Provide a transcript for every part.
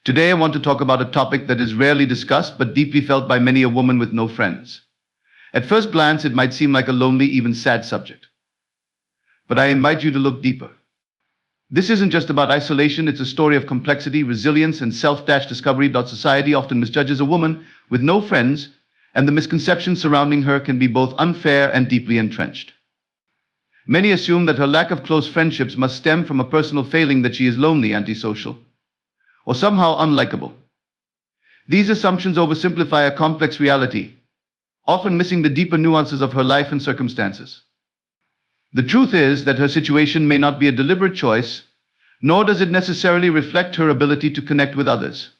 Today I want to talk about a topic that is rarely discussed but deeply felt by many a woman with no friends. At first glance, it might seem like a lonely, even sad subject. But I invite you to look deeper. This isn't just about isolation, it's a story of complexity, resilience, and self-discovery. Society often misjudges a woman with no friends, and the misconceptions surrounding her can be both unfair and deeply entrenched. Many assume that her lack of close friendships must stem from a personal failing, that she is lonely, antisocial, or somehow unlikable. These assumptions oversimplify a complex reality, often missing the deeper nuances of her life and circumstances. The truth is that her situation may not be a deliberate choice, nor does it necessarily reflect her ability to connect with others.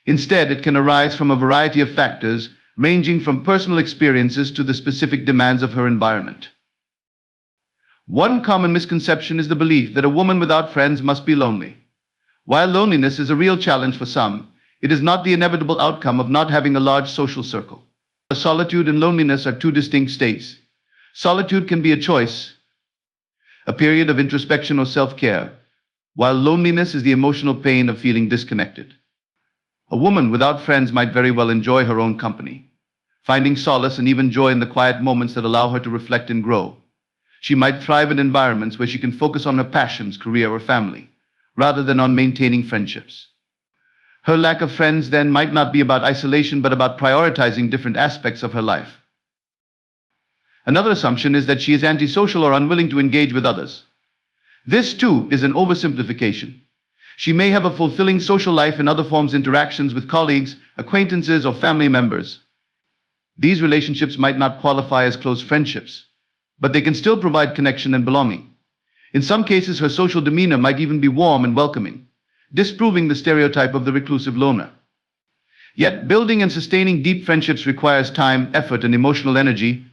Instead, it can arise from a variety of factors, ranging from personal experiences to the specific demands of her environment. One common misconception is the belief that a woman without friends must be lonely. While loneliness is a real challenge for some, it is not the inevitable outcome of not having a large social circle. Solitude and loneliness are two distinct states. Solitude can be a choice, a period of introspection or self-care, while loneliness is the emotional pain of feeling disconnected. A woman without friends might very well enjoy her own company, finding solace and even joy in the quiet moments that allow her to reflect and grow. She might thrive in environments where she can focus on her passions, career, or family, rather than on maintaining friendships. Her lack of friends then might not be about isolation, but about prioritizing different aspects of her life. Another assumption is that she is antisocial or unwilling to engage with others. This, too, is an oversimplification. She may have a fulfilling social life in other forms, interactions with colleagues, acquaintances, or family members. These relationships might not qualify as close friendships, but they can still provide connection and belonging. In some cases, her social demeanor might even be warm and welcoming, disproving the stereotype of the reclusive loner. Yet, building and sustaining deep friendships requires time, effort, and emotional energy,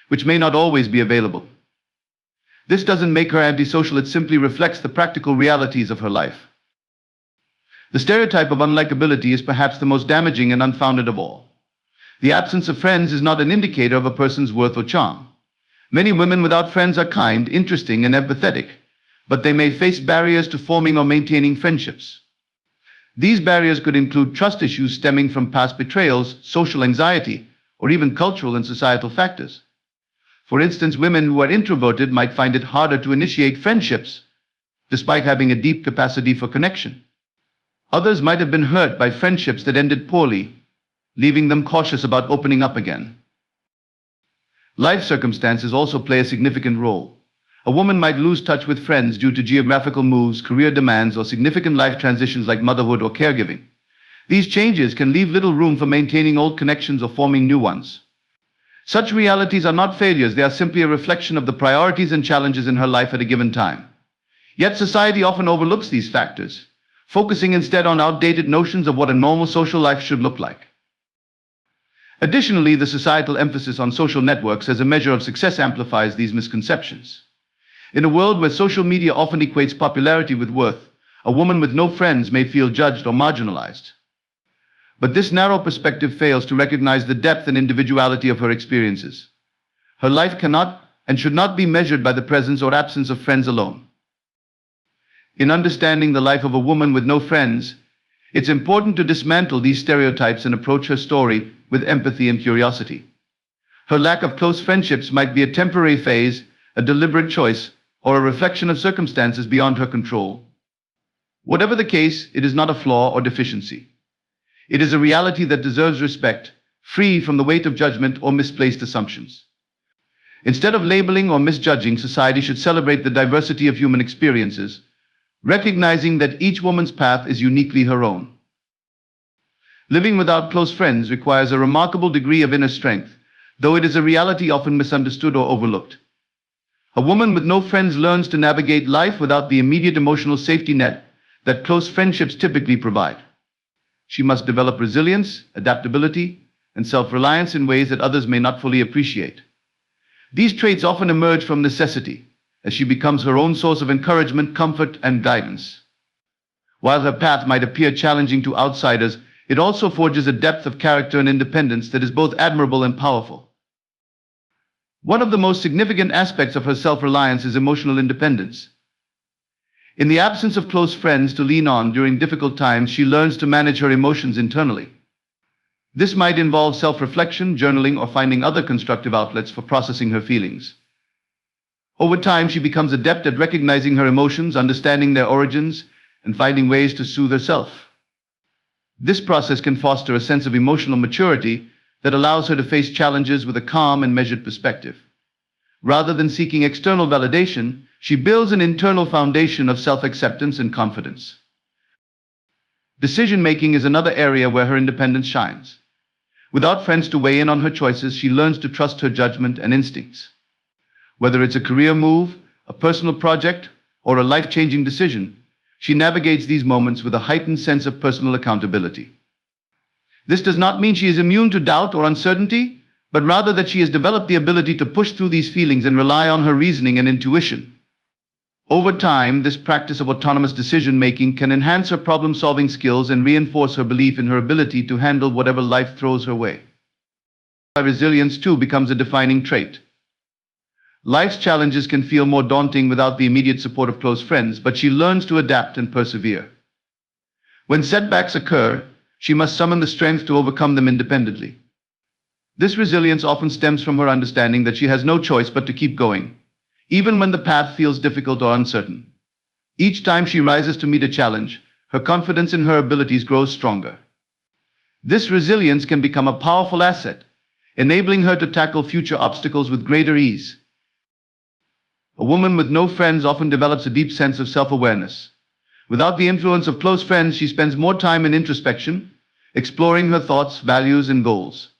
which may not always be available. This doesn't make her antisocial, it simply reflects the practical realities of her life. The stereotype of unlikability is perhaps the most damaging and unfounded of all. The absence of friends is not an indicator of a person's worth or charm. Many women without friends are kind, interesting, and empathetic, but they may face barriers to forming or maintaining friendships. These barriers could include trust issues stemming from past betrayals, social anxiety, or even cultural and societal factors. For instance, women who are introverted might find it harder to initiate friendships, despite having a deep capacity for connection. Others might have been hurt by friendships that ended poorly, leaving them cautious about opening up again. Life circumstances also play a significant role. A woman might lose touch with friends due to geographical moves, career demands, or significant life transitions like motherhood or caregiving. These changes can leave little room for maintaining old connections or forming new ones. Such realities are not failures, they are simply a reflection of the priorities and challenges in her life at a given time. Yet society often overlooks these factors, focusing instead on outdated notions of what a normal social life should look like. Additionally, the societal emphasis on social networks as a measure of success amplifies these misconceptions. In a world where social media often equates popularity with worth, a woman with no friends may feel judged or marginalized. But this narrow perspective fails to recognize the depth and individuality of her experiences. Her life cannot and should not be measured by the presence or absence of friends alone. In understanding the life of a woman with no friends, it's important to dismantle these stereotypes and approach her story with empathy and curiosity. Her lack of close friendships might be a temporary phase, a deliberate choice, or a reflection of circumstances beyond her control. Whatever the case, it is not a flaw or deficiency. It is a reality that deserves respect, free from the weight of judgment or misplaced assumptions. Instead of labeling or misjudging, society should celebrate the diversity of human experiences, recognizing that each woman's path is uniquely her own. Living without close friends requires a remarkable degree of inner strength, though it is a reality often misunderstood or overlooked. A woman with no friends learns to navigate life without the immediate emotional safety net that close friendships typically provide. She must develop resilience, adaptability, and self-reliance in ways that others may not fully appreciate. These traits often emerge from necessity, as she becomes her own source of encouragement, comfort, and guidance. While her path might appear challenging to outsiders, it also forges a depth of character and independence that is both admirable and powerful. One of the most significant aspects of her self-reliance is emotional independence. In the absence of close friends to lean on during difficult times, she learns to manage her emotions internally. This might involve self-reflection, journaling, or finding other constructive outlets for processing her feelings. Over time, she becomes adept at recognizing her emotions, understanding their origins, and finding ways to soothe herself. This process can foster a sense of emotional maturity that allows her to face challenges with a calm and measured perspective. Rather than seeking external validation, she builds an internal foundation of self-acceptance and confidence. Decision-making is another area where her independence shines. Without friends to weigh in on her choices, she learns to trust her judgment and instincts. Whether it's a career move, a personal project, or a life-changing decision, she navigates these moments with a heightened sense of personal accountability. This does not mean she is immune to doubt or uncertainty, but rather that she has developed the ability to push through these feelings and rely on her reasoning and intuition. Over time, this practice of autonomous decision-making can enhance her problem-solving skills and reinforce her belief in her ability to handle whatever life throws her way. Resilience, too, becomes a defining trait. Life's challenges can feel more daunting without the immediate support of close friends, but she learns to adapt and persevere. When setbacks occur, she must summon the strength to overcome them independently. This resilience often stems from her understanding that she has no choice but to keep going, even when the path feels difficult or uncertain. Each time she rises to meet a challenge, her confidence in her abilities grows stronger. This resilience can become a powerful asset, enabling her to tackle future obstacles with greater ease. A woman with no friends often develops a deep sense of self-awareness. Without the influence of close friends, she spends more time in introspection, exploring her thoughts, values, and goals.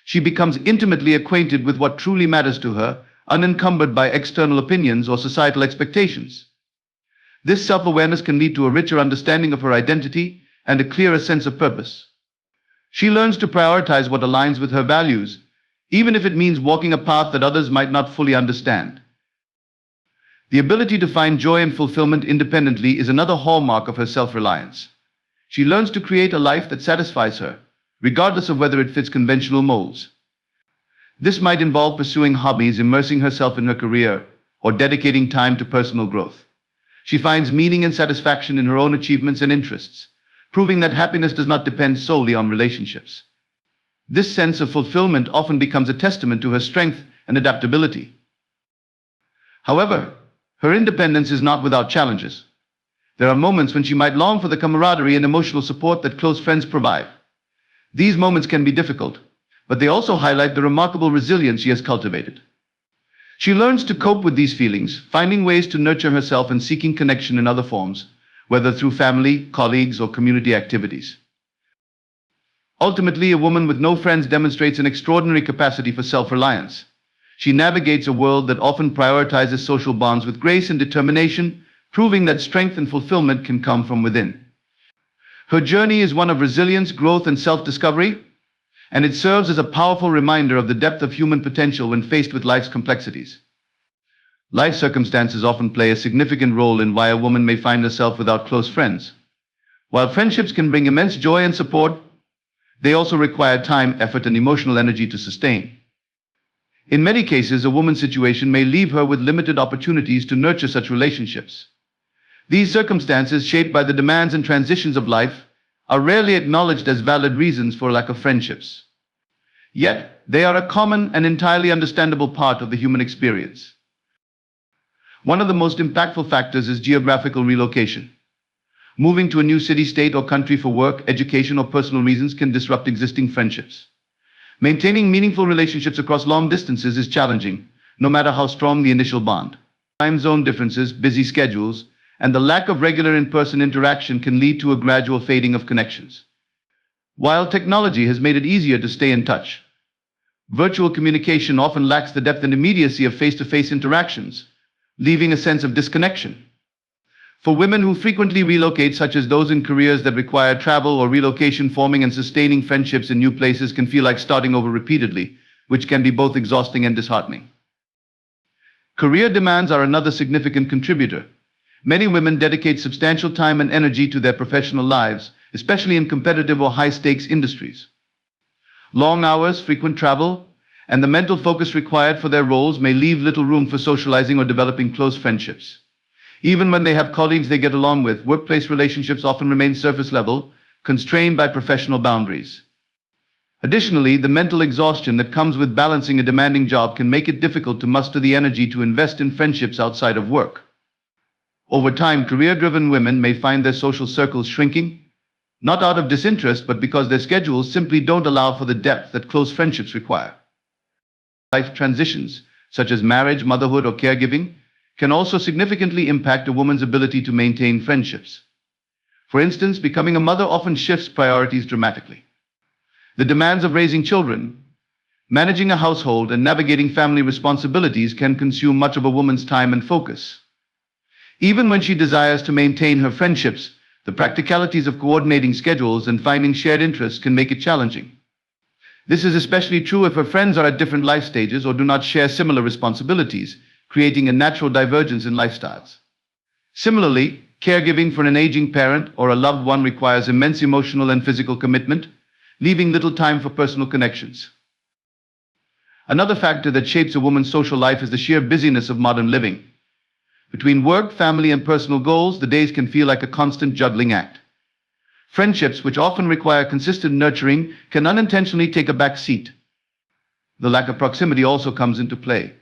She becomes intimately acquainted with what truly matters to her, unencumbered by external opinions or societal expectations. This self-awareness can lead to a richer understanding of her identity and a clearer sense of purpose. She learns to prioritize what aligns with her values, even if it means walking a path that others might not fully understand. The ability to find joy and fulfillment independently is another hallmark of her self-reliance. She learns to create a life that satisfies her, regardless of whether it fits conventional molds. This might involve pursuing hobbies, immersing herself in her career, or dedicating time to personal growth. She finds meaning and satisfaction in her own achievements and interests, proving that happiness does not depend solely on relationships. This sense of fulfillment often becomes a testament to her strength and adaptability. However, her independence is not without challenges. There are moments when she might long for the camaraderie and emotional support that close friends provide. These moments can be difficult, but they also highlight the remarkable resilience she has cultivated. She learns to cope with these feelings, finding ways to nurture herself and seeking connection in other forms, whether through family, colleagues, or community activities. Ultimately, a woman with no friends demonstrates an extraordinary capacity for self-reliance. She navigates a world that often prioritizes social bonds with grace and determination, proving that strength and fulfillment can come from within. Her journey is one of resilience, growth, and self-discovery, and it serves as a powerful reminder of the depth of human potential when faced with life's complexities. Life circumstances often play a significant role in why a woman may find herself without close friends. While friendships can bring immense joy and support, they also require time, effort, and emotional energy to sustain. In many cases, a woman's situation may leave her with limited opportunities to nurture such relationships. These circumstances, shaped by the demands and transitions of life, are rarely acknowledged as valid reasons for lack of friendships. Yet, they are a common and entirely understandable part of the human experience. One of the most impactful factors is geographical relocation. Moving to a new city, state, or country for work, education, or personal reasons can disrupt existing friendships. Maintaining meaningful relationships across long distances is challenging, no matter how strong the initial bond. Time zone differences, busy schedules, and the lack of regular in-person interaction can lead to a gradual fading of connections. While technology has made it easier to stay in touch, virtual communication often lacks the depth and immediacy of face-to-face interactions, leaving a sense of disconnection. For women who frequently relocate, such as those in careers that require travel or relocation, forming and sustaining friendships in new places can feel like starting over repeatedly, which can be both exhausting and disheartening. Career demands are another significant contributor. Many women dedicate substantial time and energy to their professional lives, especially in competitive or high-stakes industries. Long hours, frequent travel, and the mental focus required for their roles may leave little room for socializing or developing close friendships. Even when they have colleagues they get along with, workplace relationships often remain surface level, constrained by professional boundaries. Additionally, the mental exhaustion that comes with balancing a demanding job can make it difficult to muster the energy to invest in friendships outside of work. Over time, career-driven women may find their social circles shrinking, not out of disinterest, but because their schedules simply don't allow for the depth that close friendships require. Life transitions, such as marriage, motherhood, or caregiving, can also significantly impact a woman's ability to maintain friendships. For instance, becoming a mother often shifts priorities dramatically. The demands of raising children, managing a household, and navigating family responsibilities can consume much of a woman's time and focus. Even when she desires to maintain her friendships, the practicalities of coordinating schedules and finding shared interests can make it challenging. This is especially true if her friends are at different life stages or do not share similar responsibilities, creating a natural divergence in lifestyles. Similarly, caregiving for an aging parent or a loved one requires immense emotional and physical commitment, leaving little time for personal connections. Another factor that shapes a woman's social life is the sheer busyness of modern living. Between work, family, and personal goals, the days can feel like a constant juggling act. Friendships, which often require consistent nurturing, can unintentionally take a back seat. The lack of proximity also comes into play.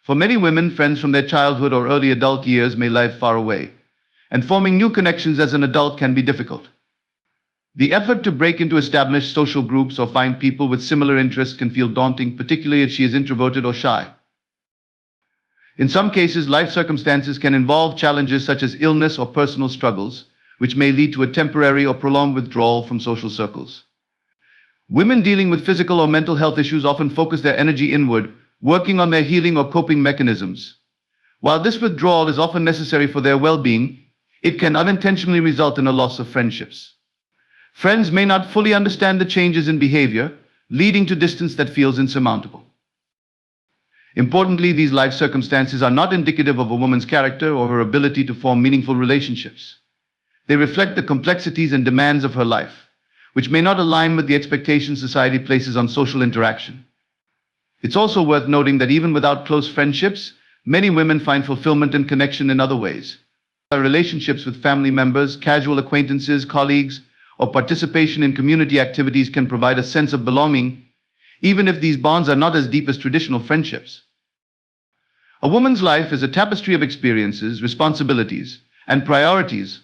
For many women, friends from their childhood or early adult years may live far away, and forming new connections as an adult can be difficult. The effort to break into established social groups or find people with similar interests can feel daunting, particularly if she is introverted or shy. In some cases, life circumstances can involve challenges such as illness or personal struggles, which may lead to a temporary or prolonged withdrawal from social circles. Women dealing with physical or mental health issues often focus their energy inward, working on their healing or coping mechanisms. While this withdrawal is often necessary for their well-being, it can unintentionally result in a loss of friendships. Friends may not fully understand the changes in behavior, leading to distance that feels insurmountable. Importantly, these life circumstances are not indicative of a woman's character or her ability to form meaningful relationships. They reflect the complexities and demands of her life, which may not align with the expectations society places on social interaction. It's also worth noting that even without close friendships, many women find fulfillment and connection in other ways. Relationships with family members, casual acquaintances, colleagues, or participation in community activities can provide a sense of belonging, even if these bonds are not as deep as traditional friendships. A woman's life is a tapestry of experiences, responsibilities, and priorities,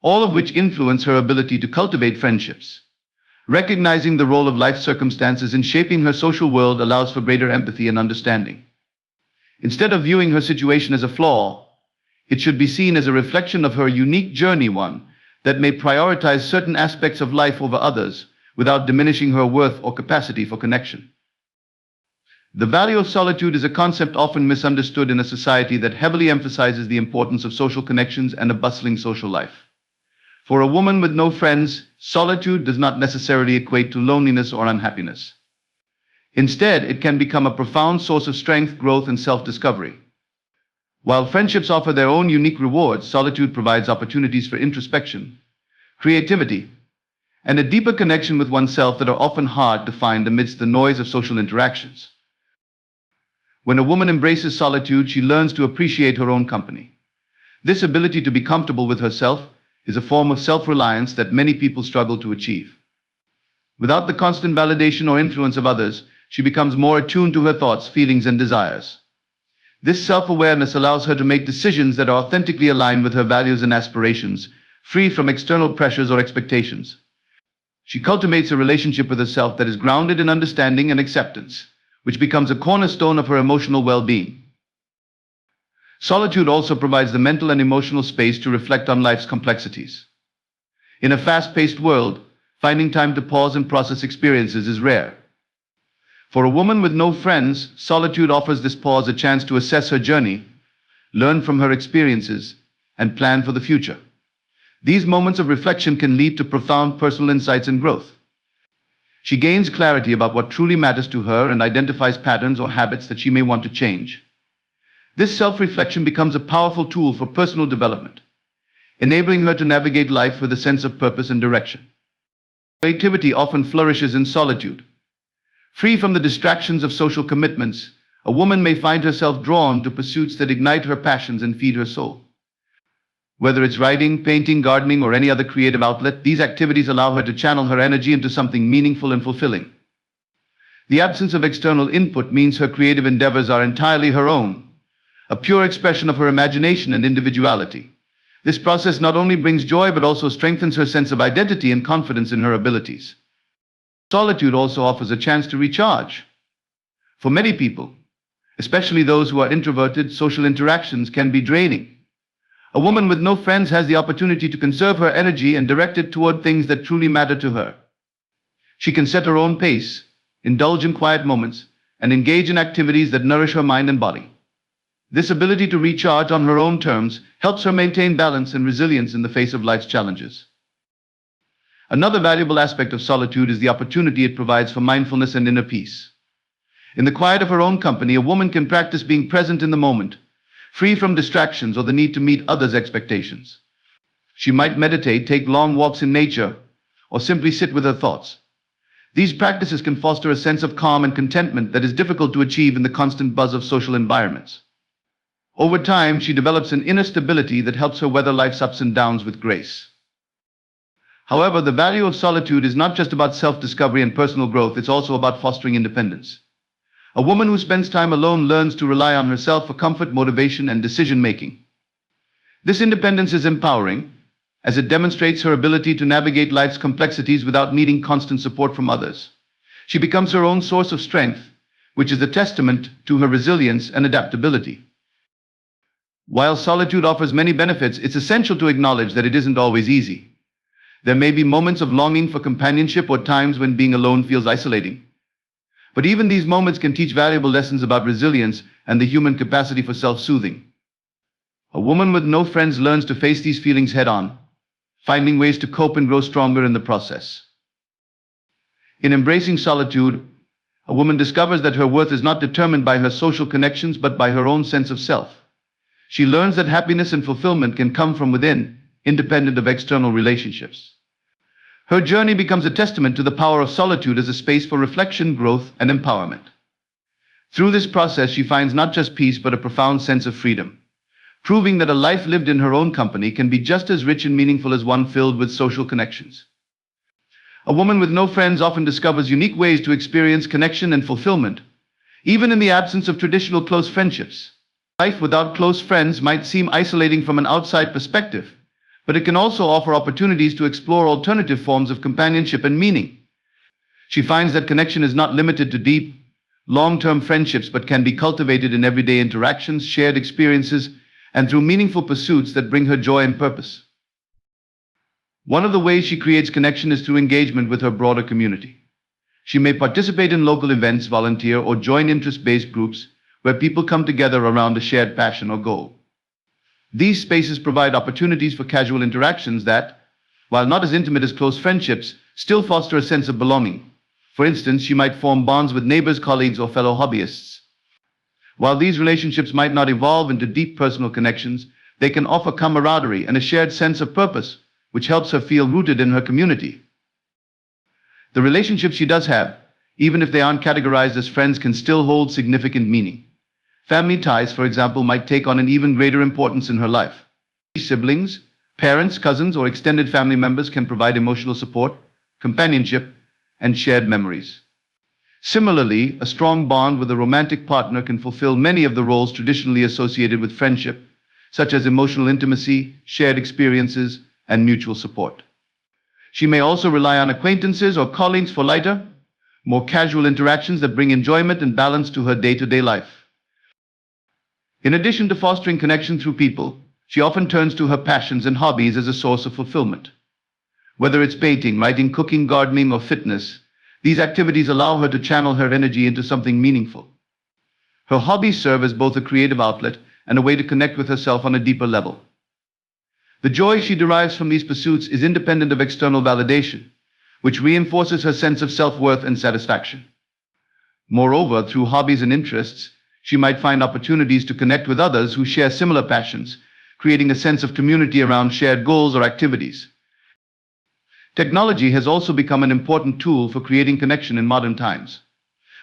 all of which influence her ability to cultivate friendships. Recognizing the role of life circumstances in shaping her social world allows for greater empathy and understanding. Instead of viewing her situation as a flaw, it should be seen as a reflection of her unique journey, one that may prioritize certain aspects of life over others without diminishing her worth or capacity for connection. The value of solitude is a concept often misunderstood in a society that heavily emphasizes the importance of social connections and a bustling social life. For a woman with no friends, solitude does not necessarily equate to loneliness or unhappiness. Instead, it can become a profound source of strength, growth, and self-discovery. While friendships offer their own unique rewards, solitude provides opportunities for introspection, creativity, and a deeper connection with oneself that are often hard to find amidst the noise of social interactions. When a woman embraces solitude, she learns to appreciate her own company. This ability to be comfortable with herself is a form of self-reliance that many people struggle to achieve. Without the constant validation or influence of others, she becomes more attuned to her thoughts, feelings, and desires. This self-awareness allows her to make decisions that are authentically aligned with her values and aspirations, free from external pressures or expectations. She cultivates a relationship with herself that is grounded in understanding and acceptance, which becomes a cornerstone of her emotional well-being. Solitude also provides the mental and emotional space to reflect on life's complexities. In a fast-paced world, finding time to pause and process experiences is rare. For a woman with no friends, solitude offers this pause a chance to assess her journey, learn from her experiences, and plan for the future. These moments of reflection can lead to profound personal insights and growth. She gains clarity about what truly matters to her and identifies patterns or habits that she may want to change. This self-reflection becomes a powerful tool for personal development, enabling her to navigate life with a sense of purpose and direction. Creativity often flourishes in solitude. Free from the distractions of social commitments, a woman may find herself drawn to pursuits that ignite her passions and feed her soul. Whether it's writing, painting, gardening, or any other creative outlet, these activities allow her to channel her energy into something meaningful and fulfilling. The absence of external input means her creative endeavors are entirely her own, a pure expression of her imagination and individuality. This process not only brings joy but also strengthens her sense of identity and confidence in her abilities. Solitude also offers a chance to recharge. For many people, especially those who are introverted, social interactions can be draining. A woman with no friends has the opportunity to conserve her energy and direct it toward things that truly matter to her. She can set her own pace, indulge in quiet moments, and engage in activities that nourish her mind and body. This ability to recharge on her own terms helps her maintain balance and resilience in the face of life's challenges. Another valuable aspect of solitude is the opportunity it provides for mindfulness and inner peace. In the quiet of her own company, a woman can practice being present in the moment, free from distractions or the need to meet others' expectations. She might meditate, take long walks in nature, or simply sit with her thoughts. These practices can foster a sense of calm and contentment that is difficult to achieve in the constant buzz of social environments. Over time, she develops an inner stability that helps her weather life's ups and downs with grace. However, the value of solitude is not just about self-discovery and personal growth, it's also about fostering independence. A woman who spends time alone learns to rely on herself for comfort, motivation, and decision-making. This independence is empowering, as it demonstrates her ability to navigate life's complexities without needing constant support from others. She becomes her own source of strength, which is a testament to her resilience and adaptability. While solitude offers many benefits, it's essential to acknowledge that it isn't always easy. There may be moments of longing for companionship or times when being alone feels isolating. But even these moments can teach valuable lessons about resilience and the human capacity for self-soothing. A woman with no friends learns to face these feelings head-on, finding ways to cope and grow stronger in the process. In embracing solitude, a woman discovers that her worth is not determined by her social connections but by her own sense of self. She learns that happiness and fulfillment can come from within, independent of external relationships. Her journey becomes a testament to the power of solitude as a space for reflection, growth, and empowerment. Through this process, she finds not just peace but a profound sense of freedom, proving that a life lived in her own company can be just as rich and meaningful as one filled with social connections. A woman with no friends often discovers unique ways to experience connection and fulfillment, even in the absence of traditional close friendships. Life without close friends might seem isolating from an outside perspective, but it can also offer opportunities to explore alternative forms of companionship and meaning. She finds that connection is not limited to deep, long-term friendships but can be cultivated in everyday interactions, shared experiences, and through meaningful pursuits that bring her joy and purpose. One of the ways she creates connection is through engagement with her broader community. She may participate in local events, volunteer, or join interest-based groups where people come together around a shared passion or goal. These spaces provide opportunities for casual interactions that, while not as intimate as close friendships, still foster a sense of belonging. For instance, she might form bonds with neighbors, colleagues, or fellow hobbyists. While these relationships might not evolve into deep personal connections, they can offer camaraderie and a shared sense of purpose, which helps her feel rooted in her community. The relationships she does have, even if they aren't categorized as friends, can still hold significant meaning. Family ties, for example, might take on an even greater importance in her life. Siblings, parents, cousins, or extended family members can provide emotional support, companionship, and shared memories. Similarly, a strong bond with a romantic partner can fulfill many of the roles traditionally associated with friendship, such as emotional intimacy, shared experiences, and mutual support. She may also rely on acquaintances or colleagues for lighter, more casual interactions that bring enjoyment and balance to her day-to-day life. In addition to fostering connection through people, she often turns to her passions and hobbies as a source of fulfillment. Whether it's painting, writing, cooking, gardening, or fitness, these activities allow her to channel her energy into something meaningful. Her hobbies serve as both a creative outlet and a way to connect with herself on a deeper level. The joy she derives from these pursuits is independent of external validation, which reinforces her sense of self-worth and satisfaction. Moreover, through hobbies and interests, she might find opportunities to connect with others who share similar passions, creating a sense of community around shared goals or activities. Technology has also become an important tool for creating connection in modern times.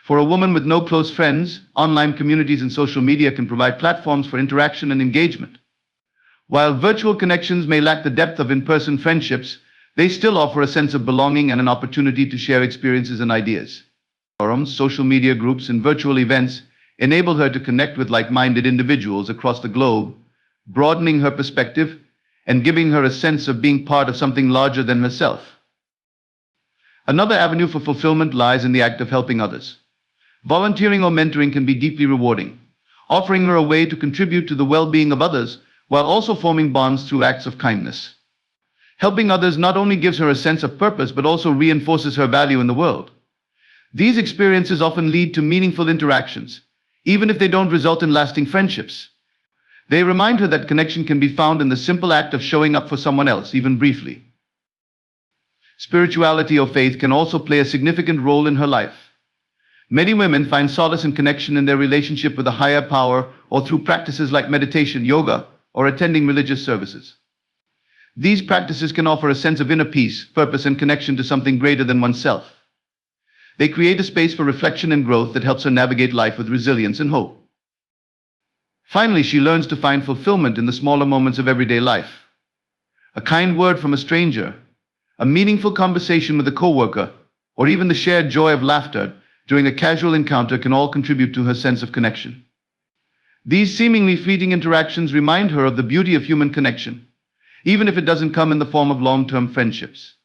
For a woman with no close friends, online communities and social media can provide platforms for interaction and engagement. While virtual connections may lack the depth of in-person friendships, they still offer a sense of belonging and an opportunity to share experiences and ideas. Forums, social media groups, and virtual events enable her to connect with like-minded individuals across the globe, broadening her perspective and giving her a sense of being part of something larger than herself. Another avenue for fulfillment lies in the act of helping others. Volunteering or mentoring can be deeply rewarding, offering her a way to contribute to the well-being of others while also forming bonds through acts of kindness. Helping others not only gives her a sense of purpose but also reinforces her value in the world. These experiences often lead to meaningful interactions, even if they don't result in lasting friendships. They remind her that connection can be found in the simple act of showing up for someone else, even briefly. Spirituality or faith can also play a significant role in her life. Many women find solace and connection in their relationship with a higher power or through practices like meditation, yoga, or attending religious services. These practices can offer a sense of inner peace, purpose, and connection to something greater than oneself. They create a space for reflection and growth that helps her navigate life with resilience and hope. Finally, she learns to find fulfillment in the smaller moments of everyday life. A kind word from a stranger, a meaningful conversation with a coworker, or even the shared joy of laughter during a casual encounter can all contribute to her sense of connection. These seemingly fleeting interactions remind her of the beauty of human connection, even if it doesn't come in the form of long-term friendships.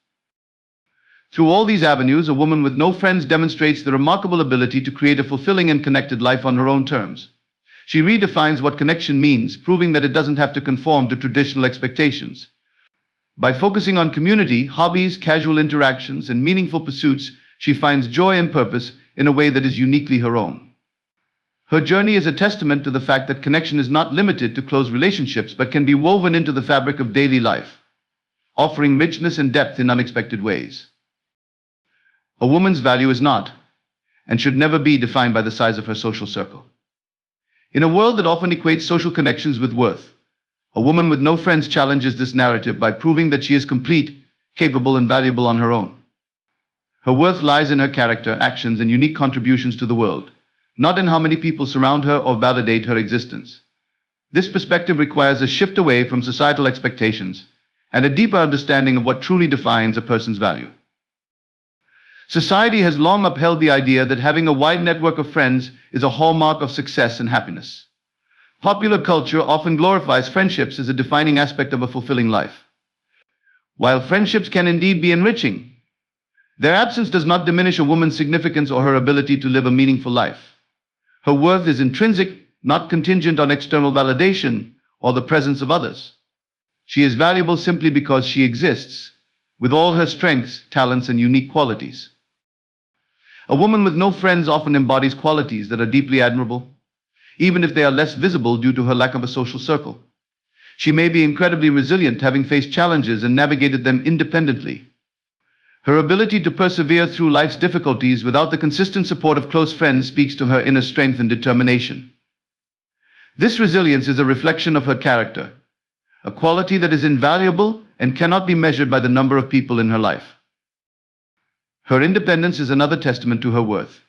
Through all these avenues, a woman with no friends demonstrates the remarkable ability to create a fulfilling and connected life on her own terms. She redefines what connection means, proving that it doesn't have to conform to traditional expectations. By focusing on community, hobbies, casual interactions, and meaningful pursuits, she finds joy and purpose in a way that is uniquely her own. Her journey is a testament to the fact that connection is not limited to close relationships but can be woven into the fabric of daily life, offering richness and depth in unexpected ways. A woman's value is not, and should never be, defined by the size of her social circle. In a world that often equates social connections with worth, a woman with no friends challenges this narrative by proving that she is complete, capable, and valuable on her own. Her worth lies in her character, actions, and unique contributions to the world, not in how many people surround her or validate her existence. This perspective requires a shift away from societal expectations and a deeper understanding of what truly defines a person's value. Society has long upheld the idea that having a wide network of friends is a hallmark of success and happiness. Popular culture often glorifies friendships as a defining aspect of a fulfilling life. While friendships can indeed be enriching, their absence does not diminish a woman's significance or her ability to live a meaningful life. Her worth is intrinsic, not contingent on external validation or the presence of others. She is valuable simply because she exists, with all her strengths, talents, and unique qualities. A woman with no friends often embodies qualities that are deeply admirable, even if they are less visible due to her lack of a social circle. She may be incredibly resilient, having faced challenges and navigated them independently. Her ability to persevere through life's difficulties without the consistent support of close friends speaks to her inner strength and determination. This resilience is a reflection of her character, a quality that is invaluable and cannot be measured by the number of people in her life. Her independence is another testament to her worth.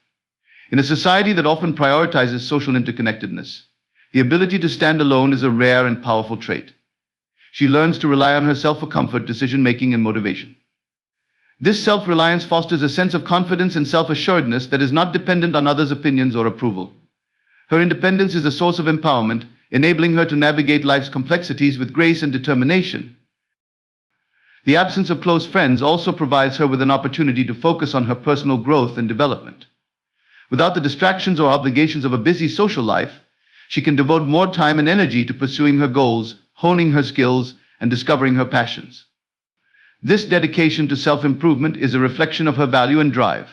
In a society that often prioritizes social interconnectedness, the ability to stand alone is a rare and powerful trait. She learns to rely on herself for comfort, decision-making, and motivation. This self-reliance fosters a sense of confidence and self-assuredness that is not dependent on others' opinions or approval. Her independence is a source of empowerment, enabling her to navigate life's complexities with grace and determination. The absence of close friends also provides her with an opportunity to focus on her personal growth and development. Without the distractions or obligations of a busy social life, she can devote more time and energy to pursuing her goals, honing her skills, and discovering her passions. This dedication to self-improvement is a reflection of her value and drive.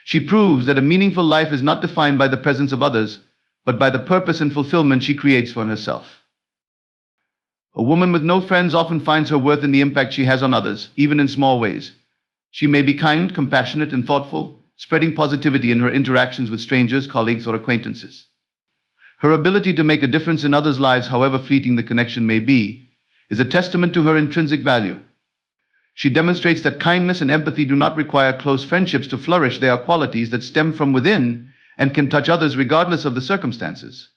She proves that a meaningful life is not defined by the presence of others, but by the purpose and fulfillment she creates for herself. A woman with no friends often finds her worth in the impact she has on others, even in small ways. She may be kind, compassionate, and thoughtful, spreading positivity in her interactions with strangers, colleagues, or acquaintances. Her ability to make a difference in others' lives, however fleeting the connection may be, is a testament to her intrinsic value. She demonstrates that kindness and empathy do not require close friendships to flourish. They are qualities that stem from within and can touch others regardless of the circumstances.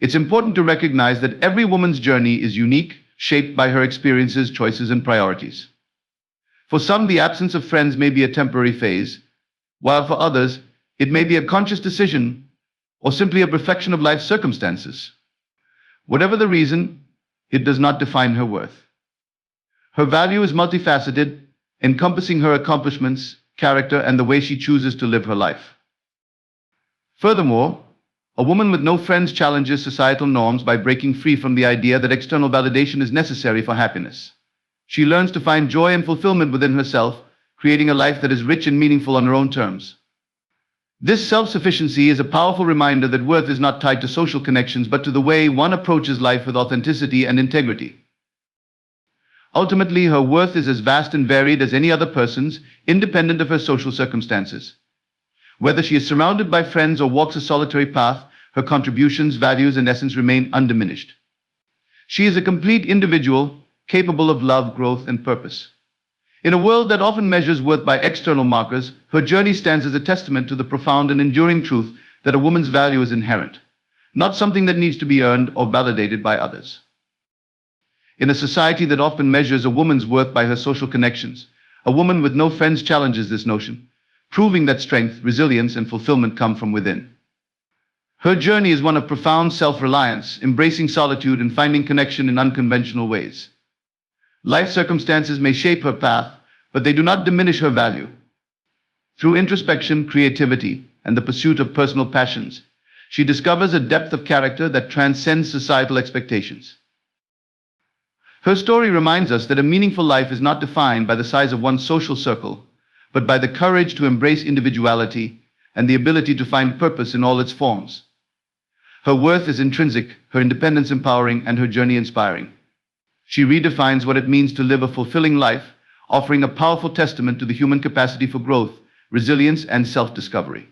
It's important to recognize that every woman's journey is unique, shaped by her experiences, choices, and priorities. For some, the absence of friends may be a temporary phase, while for others, it may be a conscious decision or simply a reflection of life's circumstances. Whatever the reason, it does not define her worth. Her value is multifaceted, encompassing her accomplishments, character, and the way she chooses to live her life. Furthermore, a woman with no friends challenges societal norms by breaking free from the idea that external validation is necessary for happiness. She learns to find joy and fulfillment within herself, creating a life that is rich and meaningful on her own terms. This self-sufficiency is a powerful reminder that worth is not tied to social connections but to the way one approaches life with authenticity and integrity. Ultimately, her worth is as vast and varied as any other person's, independent of her social circumstances. Whether she is surrounded by friends or walks a solitary path, her contributions, values, and essence remain undiminished. She is a complete individual, capable of love, growth, and purpose. In a world that often measures worth by external markers, her journey stands as a testament to the profound and enduring truth that a woman's value is inherent, not something that needs to be earned or validated by others. In a society that often measures a woman's worth by her social connections, a woman with no friends challenges this notion, proving that strength, resilience, and fulfillment come from within. Her journey is one of profound self-reliance, embracing solitude and finding connection in unconventional ways. Life circumstances may shape her path, but they do not diminish her value. Through introspection, creativity, and the pursuit of personal passions, she discovers a depth of character that transcends societal expectations. Her story reminds us that a meaningful life is not defined by the size of one's social circle, but by the courage to embrace individuality and the ability to find purpose in all its forms. Her worth is intrinsic, her independence empowering, and her journey inspiring. She redefines what it means to live a fulfilling life, offering a powerful testament to the human capacity for growth, resilience, and self-discovery.